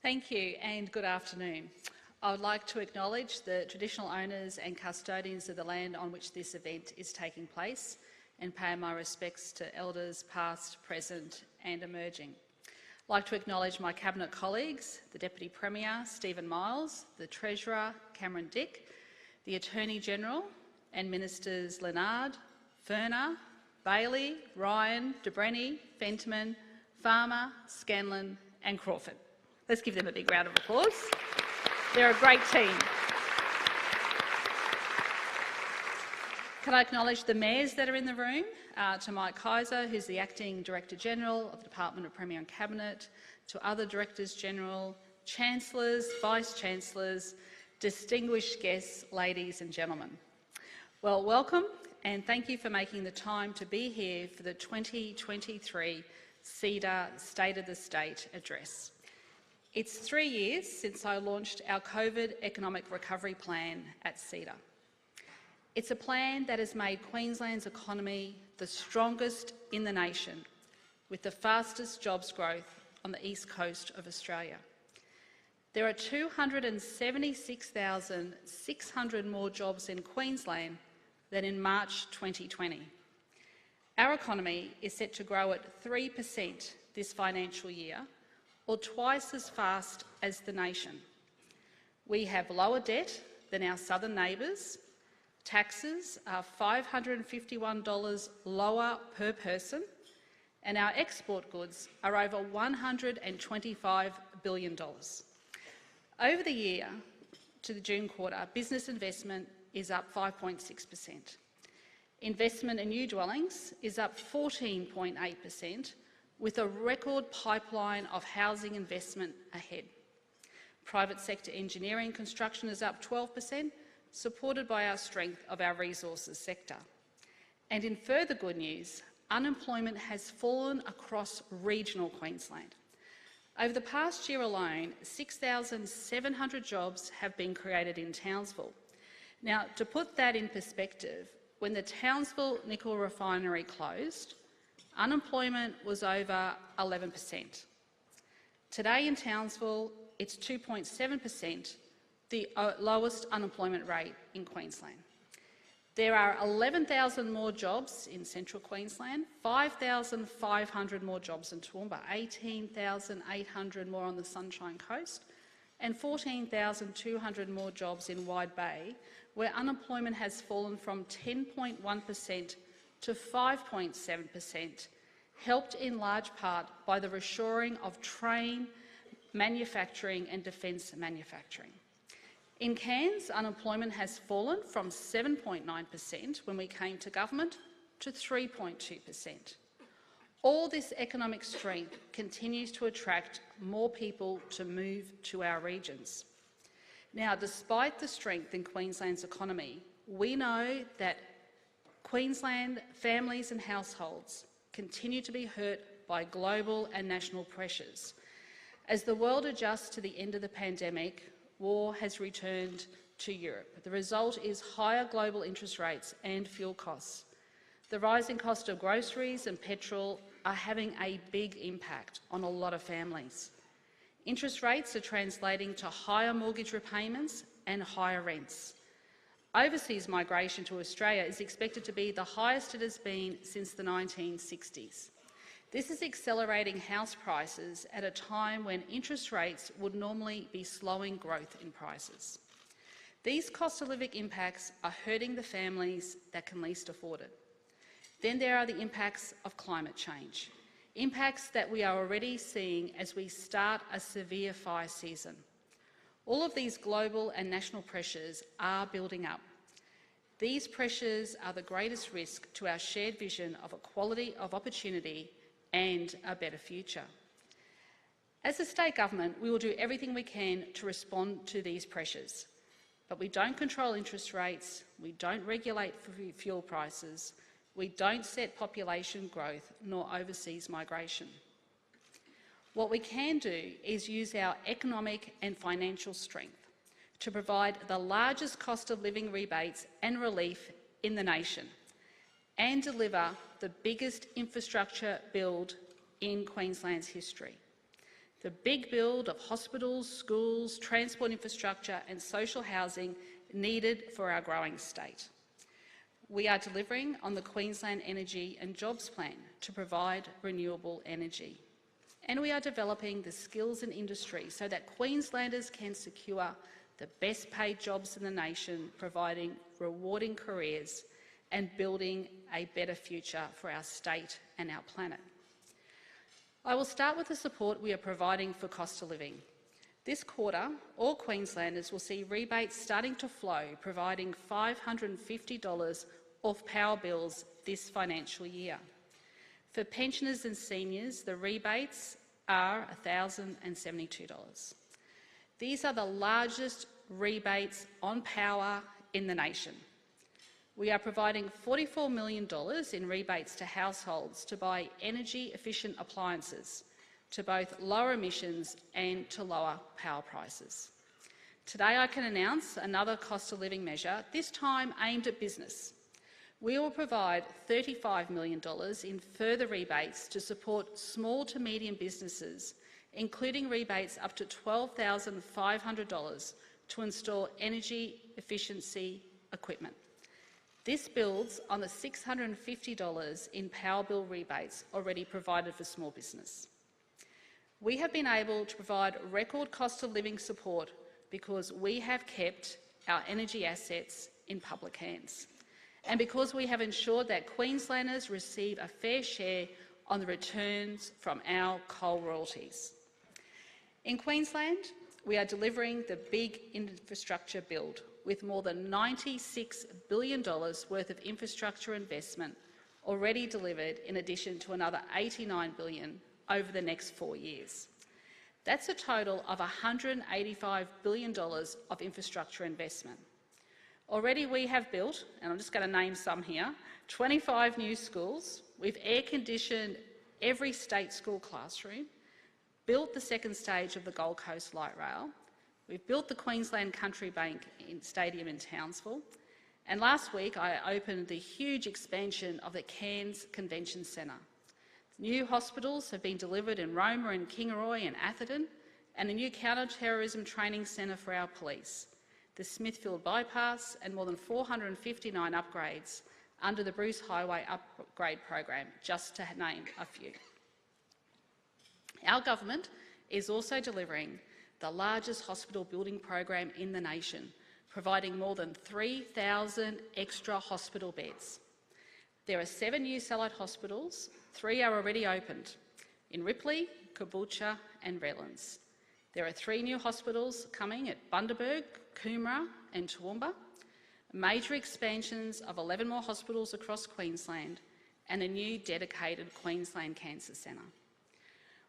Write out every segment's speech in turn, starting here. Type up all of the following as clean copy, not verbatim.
Thank you and good afternoon. I would like to acknowledge the traditional owners and custodians of the land on which this event is taking place and pay my respects to elders past, present and emerging. I'd like to acknowledge my Cabinet colleagues, the Deputy Premier Stephen Miles, the Treasurer Cameron Dick, the Attorney-General and Ministers Leonard, Furner, Bailey, Ryan, de Brenny, Fentman, Farmer, Scanlon and Crawford. Let's give them a big round of applause. They're a great team. Can I acknowledge the mayors that are in the room? To Mike Kaiser, who's the Acting Director-General of the Department of Premier and Cabinet, to other Directors-General, Chancellors, Vice-Chancellors, distinguished guests, ladies and gentlemen. Well, welcome and thank you for making the time to be here for the 2023 CEDA State of the State address. It's 3 years since I launched our COVID Economic Recovery Plan at CEDA. It's a plan that has made Queensland's economy the strongest in the nation, with the fastest jobs growth on the east coast of Australia. There are 276,600 more jobs in Queensland than in March 2020. Our economy is set to grow at 3% this financial year, or twice as fast as the nation. We have lower debt than our southern neighbours. Taxes are $551 lower per person, and our export goods are over $125 billion. Over the year to the June quarter, business investment is up 5.6%. Investment in new dwellings is up 14.8%, with a record pipeline of housing investment ahead. Private sector engineering construction is up 12%, supported by our strength of our resources sector. And in further good news, unemployment has fallen across regional Queensland. Over the past year alone, 6,700 jobs have been created in Townsville. Now, to put that in perspective, when the Townsville nickel refinery closed, unemployment was over 11%. Today in Townsville, it's 2.7%, the lowest unemployment rate in Queensland. There are 11,000 more jobs in central Queensland, 5,500 more jobs in Toowoomba, 18,800 more on the Sunshine Coast, and 14,200 more jobs in Wide Bay, where unemployment has fallen from 10.1% to 5.7%, helped in large part by the reshoring of train manufacturing and defence manufacturing. In Cairns, unemployment has fallen from 7.9% when we came to government to 3.2%. All this economic strength continues to attract more people to move to our regions. Now, despite the strength in Queensland's economy, we know that Queensland families and households continue to be hurt by global and national pressures. As the world adjusts to the end of the pandemic, war has returned to Europe. The result is higher global interest rates and fuel costs. The rising cost of groceries and petrol are having a big impact on a lot of families. Interest rates are translating to higher mortgage repayments and higher rents. Overseas migration to Australia is expected to be the highest it has been since the 1960s. This is accelerating house prices at a time when interest rates would normally be slowing growth in prices. These cost of living impacts are hurting the families that can least afford it. Then there are the impacts of climate change, impacts that we are already seeing as we start a severe fire season. All of these global and national pressures are building up. These pressures are the greatest risk to our shared vision of equality of opportunity and a better future. As a state government, we will do everything we can to respond to these pressures, but we don't control interest rates, we don't regulate fuel prices, we don't set population growth nor overseas migration. What we can do is use our economic and financial strength to provide the largest cost of living rebates and relief in the nation and deliver the biggest infrastructure build in Queensland's history. the big build of hospitals, schools, transport infrastructure and social housing needed for our growing state. We are delivering on the Queensland Energy and Jobs Plan to provide renewable energy. And we are developing the skills and industry so that Queenslanders can secure the best paid jobs in the nation, providing rewarding careers and building a better future for our state and our planet. I will start with the support we are providing for cost of living. This quarter, all Queenslanders will see rebates starting to flow, providing $550 off power bills this financial year. For pensioners and seniors, the rebates are $1,072. These are the largest rebates on power in the nation. We are providing $44 million in rebates to households to buy energy-efficient appliances, to both lower emissions and to lower power prices. Today I can announce another cost of living measure, this time aimed at business. We will provide $35 million in further rebates to support small to medium businesses, including rebates up to $12,500 to install energy efficiency equipment. This builds on the $650 in power bill rebates already provided for small business. We have been able to provide record cost of living support because we have kept our energy assets in public hands and because we have ensured that Queenslanders receive a fair share on the returns from our coal royalties. In Queensland, we are delivering the big infrastructure build with more than $96 billion worth of infrastructure investment already delivered, in addition to another $89 billion over the next 4 years. That's a total of $185 billion of infrastructure investment. Already we have built, and I'm just going to name some here, 25 new schools. We've air-conditioned every state school classroom, built the second stage of the Gold Coast Light Rail. We've built the Queensland Country Bank Stadium in Townsville, and last week I opened the huge expansion of the Cairns Convention Centre. New hospitals have been delivered in Roma and Kingaroy and Atherton, and a new counter-terrorism training centre for our police, the Smithfield Bypass, and more than 459 upgrades under the Bruce Highway Upgrade Program, just to name a few. Our government is also delivering the largest hospital building program in the nation, providing more than 3,000 extra hospital beds. There are 7 new satellite hospitals, 3 are already opened, in Ripley, Caboolture and Redlands. There are 3 new hospitals coming at Bundaberg, Coomera and Toowoomba, major expansions of 11 more hospitals across Queensland, and a new dedicated Queensland Cancer Centre.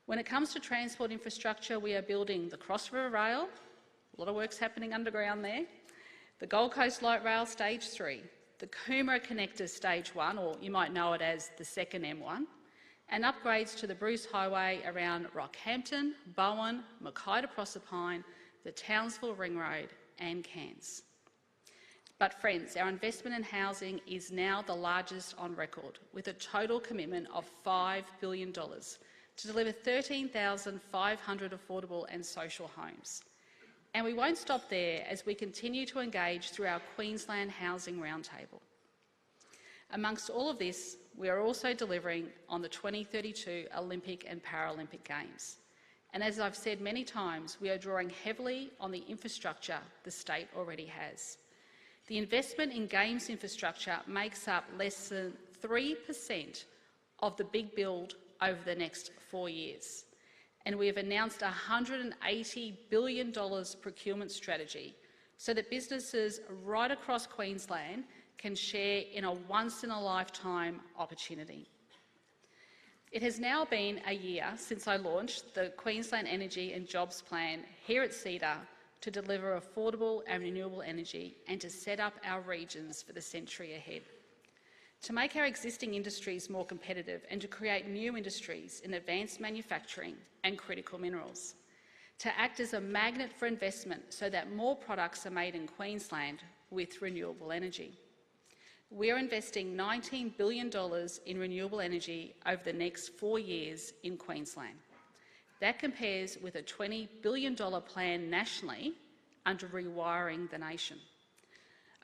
When it comes to transport infrastructure, we are building the Cross River Rail, a lot of work's happening underground there, the Gold Coast Light Rail Stage 3, the Coomera Connector Stage 1, or you might know it as the second M1, and upgrades to the Bruce Highway around Rockhampton, Bowen, Mackay to Proserpine, the Townsville Ring Road and Cairns. But friends, our investment in housing is now the largest on record, with a total commitment of $5 billion to deliver 13,500 affordable and social homes. And we won't stop there as we continue to engage through our Queensland Housing Roundtable. Amongst all of this, we are also delivering on the 2032 Olympic and Paralympic Games. And as I've said many times, we are drawing heavily on the infrastructure the state already has. The investment in Games infrastructure makes up less than 3% of the big build over the next 4 years. And we have announced a $180 billion procurement strategy so that businesses right across Queensland can share in a once-in-a-lifetime opportunity. It has now been a year since I launched the Queensland Energy and Jobs Plan here at CEDA to deliver affordable and renewable energy and to set up our regions for the century ahead. To make our existing industries more competitive and to create new industries in advanced manufacturing and critical minerals. To act as a magnet for investment so that more products are made in Queensland with renewable energy. We are investing $19 billion in renewable energy over the next 4 years in Queensland. That compares with a $20 billion plan nationally under Rewiring the Nation.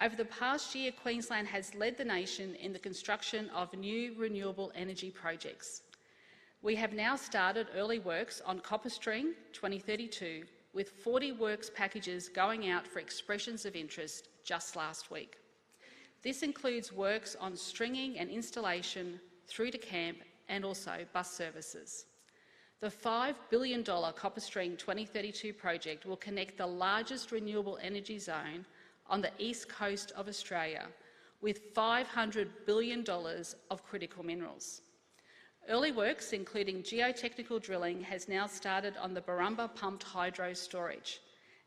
Over the past year, Queensland has led the nation in the construction of new renewable energy projects. We have now started early works on Copper String 2032, with 40 works packages going out for expressions of interest just last week. This includes works on stringing and installation through to camp and also bus services. The $5 billion Copper String 2032 project will connect the largest renewable energy zone on the east coast of Australia with $500 billion of critical minerals. Early works, including geotechnical drilling, has now started on the Barumba pumped hydro storage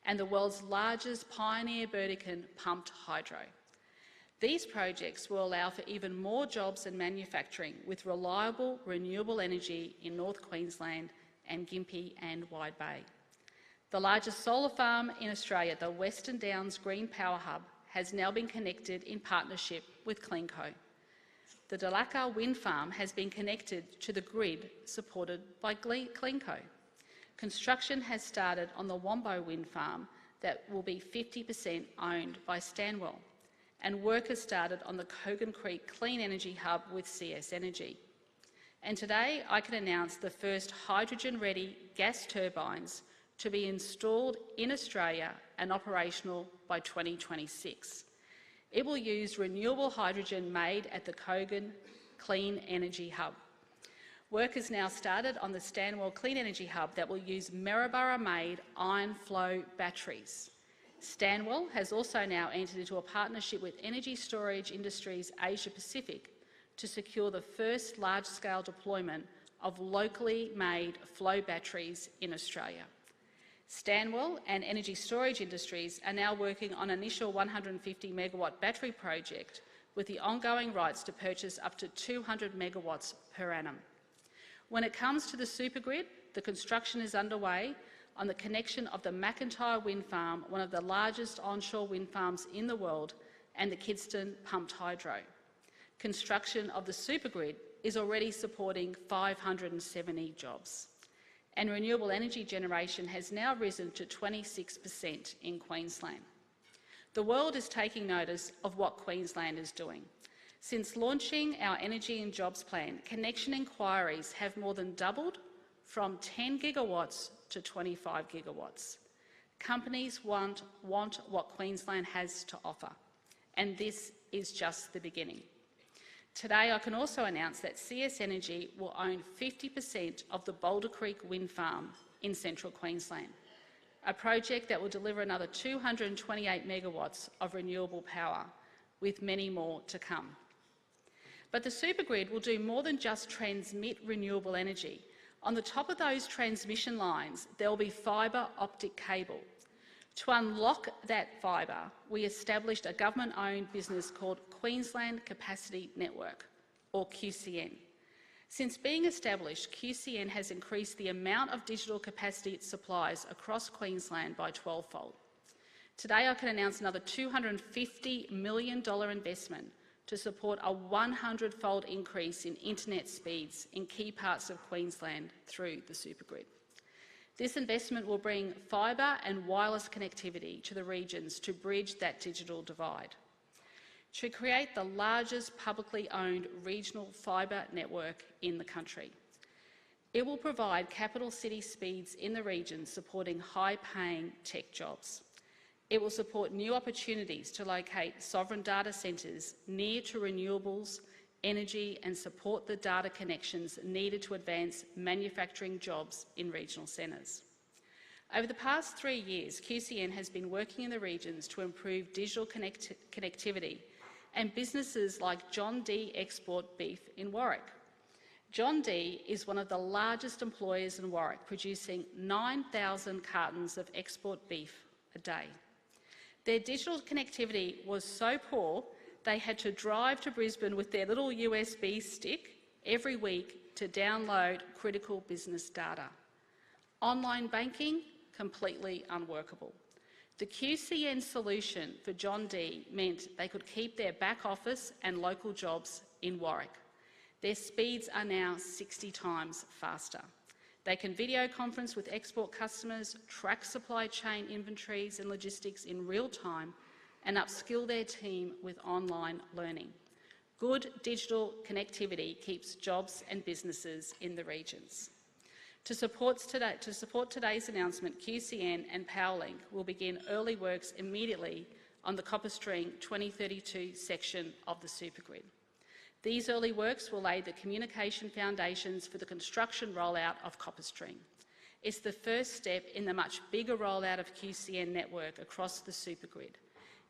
and the world's largest Pioneer Burdekin pumped hydro. These projects will allow for even more jobs and manufacturing with reliable, renewable energy in North Queensland and Gympie and Wide Bay. The largest solar farm in Australia, the Western Downs Green Power Hub, has now been connected in partnership with CleanCo. The Dalaka wind farm has been connected to the grid supported by CleanCo. Construction has started on the Wombo wind farm that will be 50% owned by Stanwell, and work has started on the Kogan Creek Clean Energy Hub with CS Energy. And today I can announce the first hydrogen-ready gas turbines to be installed in Australia and operational by 2026. It will use renewable hydrogen made at the Kogan Clean Energy Hub. Work has now started on the Stanwell Clean Energy Hub that will use Maryborough-made iron flow batteries. Stanwell has also now entered into a partnership with Energy Storage Industries Asia Pacific to secure the first large-scale deployment of locally made flow batteries in Australia. Stanwell and Energy Storage Industries are now working on an initial 150 megawatt battery project with the ongoing rights to purchase up to 200 megawatts per annum. When it comes to the supergrid, the construction is underway on the connection of the McIntyre wind farm, one of the largest onshore wind farms in the world, and the Kidston pumped hydro. Construction of the supergrid is already supporting 570 jobs. And renewable energy generation has now risen to 26% in Queensland. The world is taking notice of what Queensland is doing. Since launching our Energy and Jobs Plan, connection inquiries have more than doubled from 10 gigawatts to 25 gigawatts. Companies want what Queensland has to offer, and this is just the beginning. Today I can also announce that CS Energy will own 50% of the Boulder Creek wind farm in central Queensland, a project that will deliver another 228 megawatts of renewable power, with many more to come. But the supergrid will do more than just transmit renewable energy. On the top of those transmission lines, there will be fibre optic cable. To unlock that fibre, we established a government-owned business called Queensland Capacity Network, or QCN. Since being established, QCN has increased the amount of digital capacity it supplies across Queensland by 12-fold. Today I can announce another $250 million investment to support a 100-fold increase in internet speeds in key parts of Queensland through the supergrid. This investment will bring fibre and wireless connectivity to the regions to bridge that digital divide. To create the largest publicly owned regional fibre network in the country. It will provide capital city speeds in the region, supporting high-paying tech jobs. It will support new opportunities to locate sovereign data centres near to renewables, energy, and support the data connections needed to advance manufacturing jobs in regional centres. Over the past 3 years, QCN has been working in the regions to improve digital connectivity, and businesses like John D Export Beef in Warwick. John D is one of the largest employers in Warwick, producing 9,000 cartons of export beef a day. Their digital connectivity was so poor they had to drive to Brisbane with their little USB stick every week to download critical business data. Online banking, completely unworkable. The QCN solution for John D meant they could keep their back office and local jobs in Warwick. Their speeds are now 60 times faster. They can video conference with export customers, track supply chain inventories and logistics in real time, and upskill their team with online learning. Good digital connectivity keeps jobs and businesses in the regions. To support today's announcement, QCN and Powerlink will begin early works immediately on the Copperstring 2032 section of the supergrid. These early works will lay the communication foundations for the construction rollout of Copperstring. It's the first step in the much bigger rollout of QCN network across the supergrid.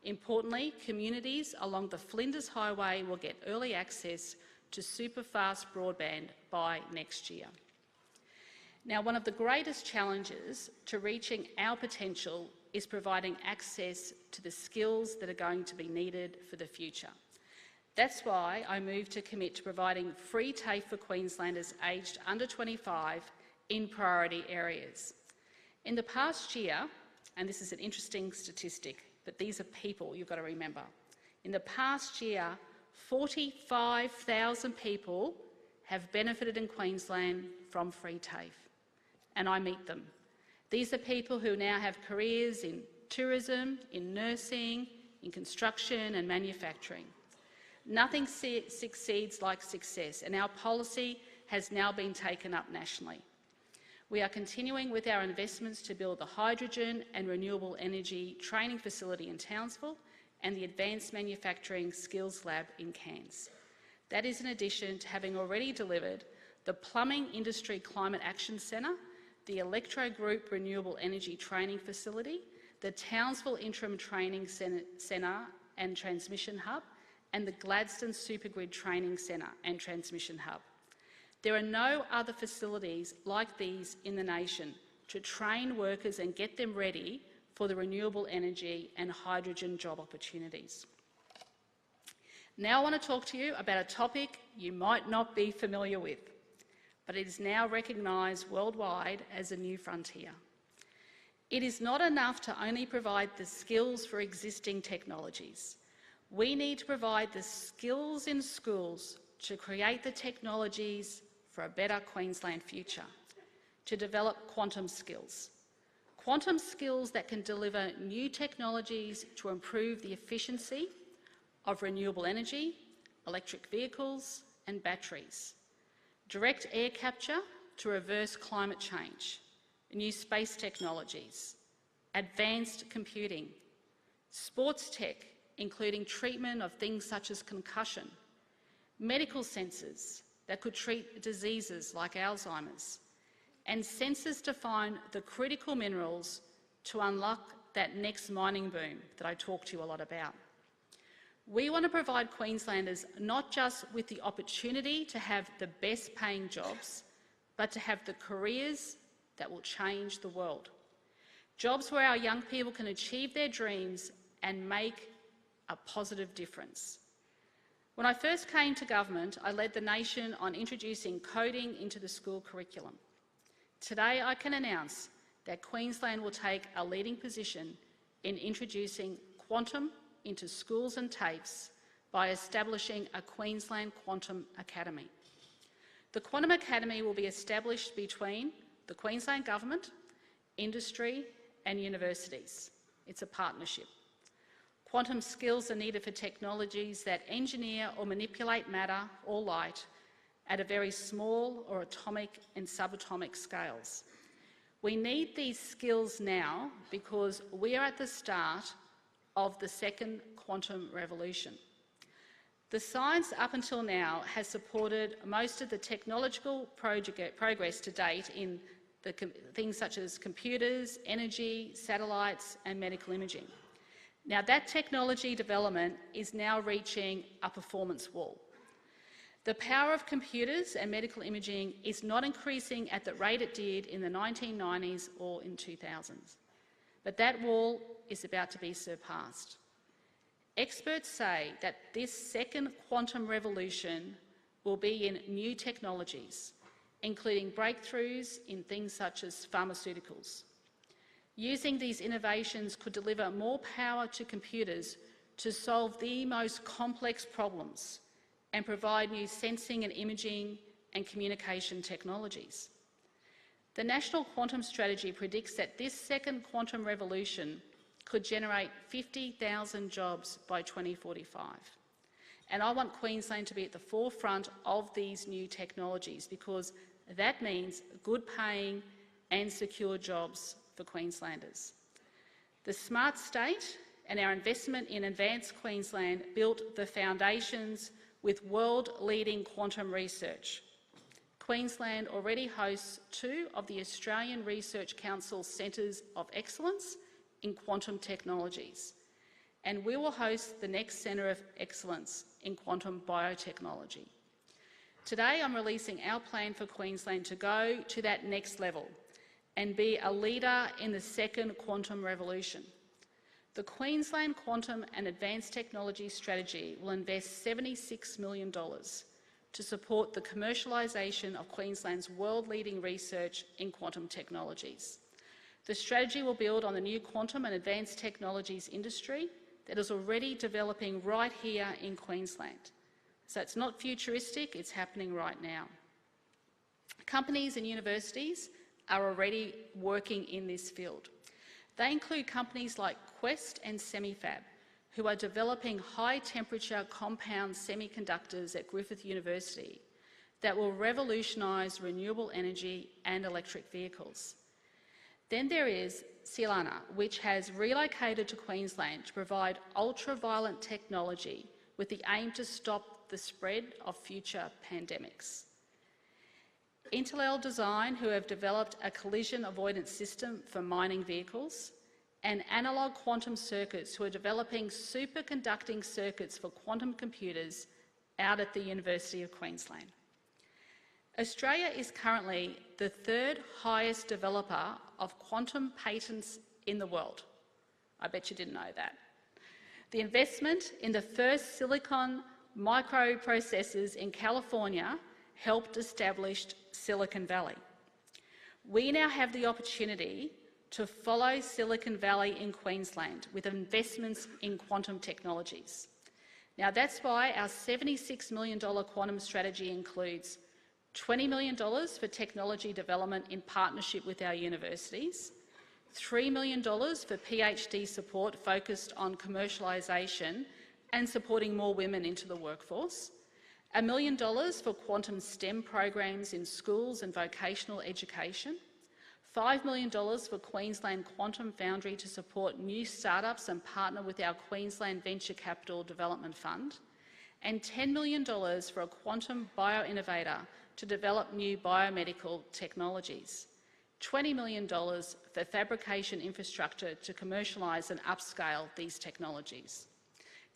Importantly, communities along the Flinders Highway will get early access to super-fast broadband by next year. Now, one of the greatest challenges to reaching our potential is providing access to the skills that are going to be needed for the future. That's why I moved to commit to providing free TAFE for Queenslanders aged under 25 in priority areas. In the past year, and this is an interesting statistic, but these are people you've got to remember. In the past year, 45,000 people have benefited in Queensland from free TAFE, and I meet them. These are people who now have careers in tourism, in nursing, in construction and manufacturing. Nothing succeeds like success, and our policy has now been taken up nationally. We are continuing with our investments to build the hydrogen and renewable energy training facility in Townsville and the Advanced Manufacturing Skills Lab in Cairns. That is in addition to having already delivered the Plumbing Industry Climate Action Centre, the Electro Group Renewable Energy Training Facility, the Townsville Interim Training Centre and Transmission Hub, and the Gladstone Supergrid Training Centre and Transmission Hub. There are no other facilities like these in the nation to train workers and get them ready for the renewable energy and hydrogen job opportunities. Now I want to talk to you about a topic you might not be familiar with, but it is now recognised worldwide as a new frontier. It is not enough to only provide the skills for existing technologies. We need to provide the skills in schools to create the technologies for a better Queensland future, to develop quantum skills that can deliver new technologies to improve the efficiency of renewable energy, electric vehicles and batteries, direct air capture to reverse climate change, new space technologies, advanced computing, sports tech, including treatment of things such as concussion, medical sensors that could treat diseases like Alzheimer's, and sensors to find the critical minerals to unlock that next mining boom that I talk to you a lot about. We want to provide Queenslanders not just with the opportunity to have the best paying jobs, but to have the careers that will change the world. Jobs where our young people can achieve their dreams and make a positive difference. When I first came to government, I led the nation on introducing coding into the school curriculum. Today I can announce that Queensland will take a leading position in introducing quantum into schools and TAFEs by establishing a Queensland Quantum Academy. The Quantum Academy will be established between the Queensland Government, industry and universities. It's a partnership. Quantum skills are needed for technologies that engineer or manipulate matter or light at a very small or atomic and subatomic scales. We need these skills now because we are at the start of the second quantum revolution. The science up until now has supported most of the technological progress to date in things such as computers, energy, satellites and medical imaging. Now that technology development is now reaching a performance wall. The power of computers and medical imaging is not increasing at the rate it did in the 1990s or in 2000s, but that wall is about to be surpassed. Experts say that this second quantum revolution will be in new technologies, including breakthroughs in things such as pharmaceuticals. Using these innovations could deliver more power to computers to solve the most complex problems and provide new sensing and imaging and communication technologies. The National Quantum Strategy predicts that this second quantum revolution could generate 50,000 jobs by 2045. And I want Queensland to be at the forefront of these new technologies because that means good paying and secure jobs for Queenslanders. The smart state and our investment in Advanced Queensland built the foundations with world-leading quantum research. Queensland already hosts 2 of the Australian Research Council Centres of Excellence in quantum technologies, and we will host the next Centre of Excellence in quantum biotechnology. Today I'm releasing our plan for Queensland to go to that next level and be a leader in the second quantum revolution. The Queensland Quantum and Advanced Technology Strategy will invest $76 million to support the commercialisation of Queensland's world-leading research in quantum technologies. The strategy will build on the new quantum and advanced technologies industry that is already developing right here in Queensland. So it's not futuristic, it's happening right now. Companies and universities are already working in this field. They include companies like Quest and Semifab, who are developing high-temperature compound semiconductors at Griffith University that will revolutionise renewable energy and electric vehicles. Then there is Inala, which has relocated to Queensland to provide ultraviolet technology with the aim to stop the spread of future pandemics. Inala Design, who have developed a collision avoidance system for mining vehicles, and Analog Quantum Circuits, who are developing superconducting circuits for quantum computers out at the University of Queensland. Australia is currently the 3rd highest developer of quantum patents in the world. I bet you didn't know that. The investment in the first silicon microprocessors in California helped establish Silicon Valley. We now have the opportunity to follow Silicon Valley in Queensland with investments in quantum technologies. Now that's why our $76 million quantum strategy includes $20 million for technology development in partnership with our universities, $3 million for PhD support focused on commercialisation and supporting more women into the workforce, $1 million for quantum STEM programs in schools and vocational education, $5 million for Queensland Quantum Foundry to support new startups and partner with our Queensland Venture Capital Development Fund, and $10 million for a quantum bioinnovator to develop new biomedical technologies, $20 million for fabrication infrastructure to commercialise and upscale these technologies,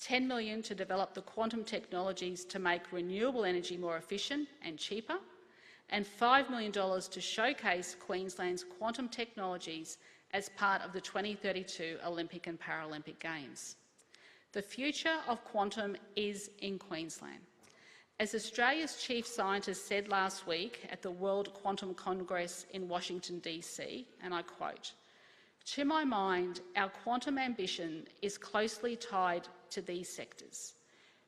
$10 million to develop the quantum technologies to make renewable energy more efficient and cheaper, and $5 million to showcase Queensland's quantum technologies as part of the 2032 Olympic and Paralympic Games. The future of quantum is in Queensland. As Australia's chief scientist said last week at the World Quantum Congress in Washington, DC, and I quote, "To my mind, our quantum ambition is closely tied to these sectors: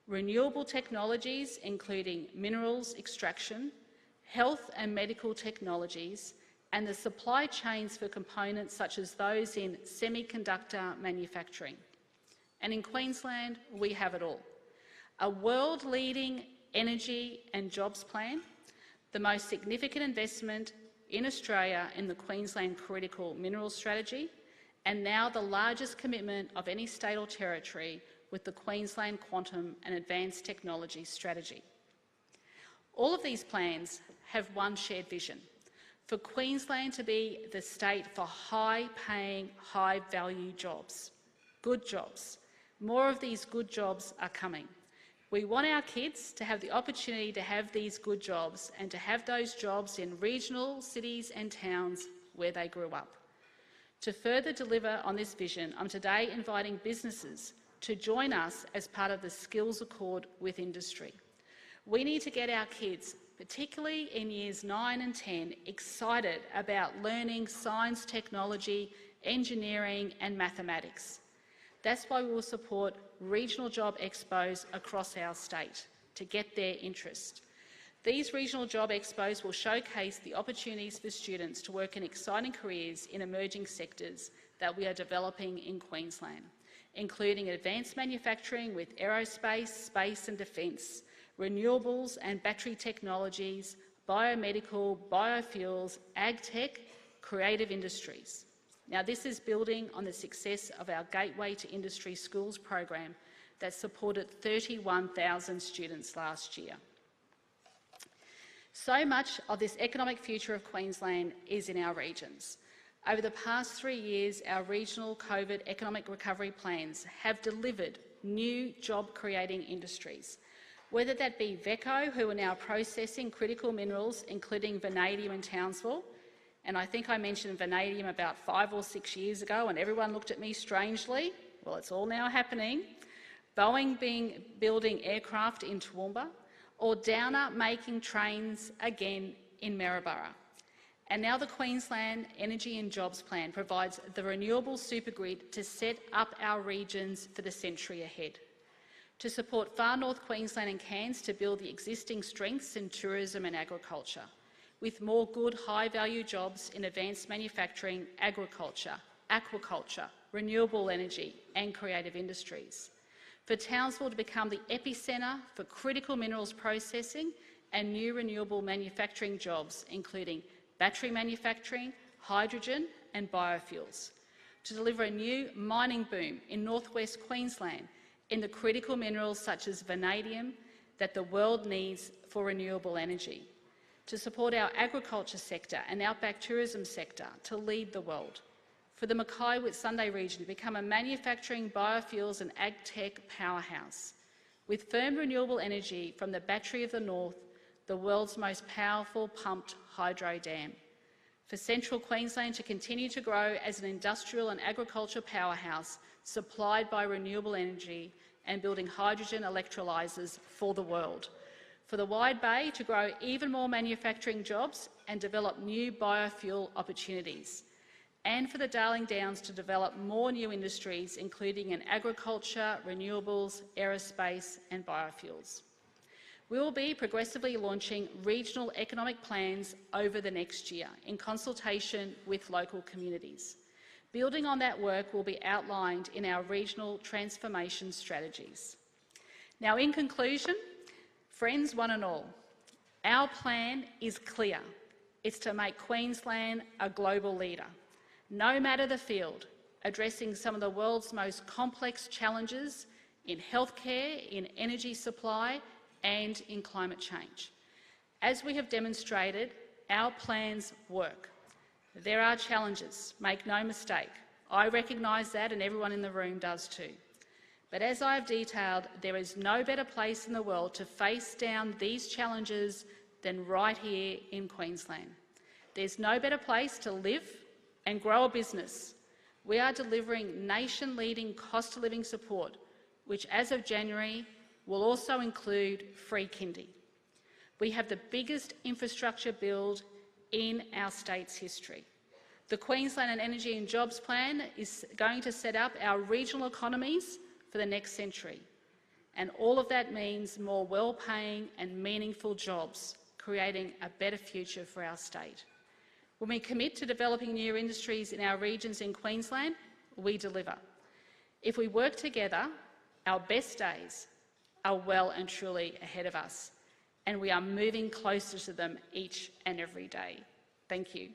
renewable technologies, including minerals extraction, health and medical technologies, and the supply chains for components such as those in semiconductor manufacturing. And in Queensland, we have it all. A world-leading energy and jobs plan, the most significant investment in Australia in the Queensland Critical Minerals Strategy, and now the largest commitment of any state or territory with the Queensland Quantum and Advanced Technology Strategy. All of these plans have one shared vision: for Queensland to be the state for high-paying, high-value jobs, good jobs. More of these good jobs are coming. We want our kids to have the opportunity to have these good jobs and to have those jobs in regional cities and towns where they grew up. To further deliver on this vision, I'm today inviting businesses to join us as part of the Skills Accord with industry. We need to get our kids, particularly in years 9 and 10, excited about learning science, technology, engineering and mathematics. That's why we will support regional job expos across our state to get their interest. These regional job expos will showcase the opportunities for students to work in exciting careers in emerging sectors that we are developing in Queensland, including advanced manufacturing with aerospace, space and defence, renewables and battery technologies, biomedical, biofuels, agtech, creative industries. Now, this is building on the success of our Gateway to Industry Schools program that supported 31,000 students last year. So much of this economic future of Queensland is in our regions. Over the past 3 years, our regional COVID economic recovery plans have delivered new job-creating industries, whether that be Veco, who are now processing critical minerals, including vanadium in Townsville, and I think I mentioned vanadium about 5 or 6 years ago and everyone looked at me strangely. Well, it's all now happening. Boeing building aircraft in Toowoomba, or Downer making trains again in Maryborough. And now the Queensland Energy and Jobs Plan provides the renewable supergrid to set up our regions for the century ahead, to support Far North Queensland and Cairns to build the existing strengths in tourism and agriculture, with more good high-value jobs in advanced manufacturing, agriculture, aquaculture, renewable energy and creative industries. For Townsville to become the epicentre for critical minerals processing and new renewable manufacturing jobs, including battery manufacturing, hydrogen and biofuels. To deliver a new mining boom in northwest Queensland in the critical minerals such as vanadium that the world needs for renewable energy. To support our agriculture sector and outback tourism sector to lead the world. For the Mackay-Whitsunday region to become a manufacturing, biofuels and agtech powerhouse, with firm renewable energy from the Battery of the North, the world's most powerful pumped hydro dam. For Central Queensland to continue to grow as an industrial and agriculture powerhouse supplied by renewable energy and building hydrogen electrolysers for the world. For the Wide Bay to grow even more manufacturing jobs and develop new biofuel opportunities. And for the Darling Downs to develop more new industries, including in agriculture, renewables, aerospace and biofuels. We will be progressively launching regional economic plans over the next year in consultation with local communities. Building on that work will be outlined in our regional transformation strategies. Now, in conclusion, friends one and all, our plan is clear. It's to make Queensland a global leader, no matter the field, addressing some of the world's most complex challenges in healthcare, in energy supply and in climate change. As we have demonstrated, our plans work. There are challenges, make no mistake. I recognise that and everyone in the room does too. But as I have detailed, there is no better place in the world to face down these challenges than right here in Queensland. There's no better place to live and grow a business. We are delivering nation-leading cost of living support, which as of January will also include free kindy. We have the biggest infrastructure build in our state's history. The Queensland Energy and Jobs Plan is going to set up our regional economies for the next century. And all of that means more well-paying and meaningful jobs, creating a better future for our state. When we commit to developing new industries in our regions in Queensland, we deliver. If we work together, our best days are well and truly ahead of us, and we are moving closer to them each and every day. Thank you.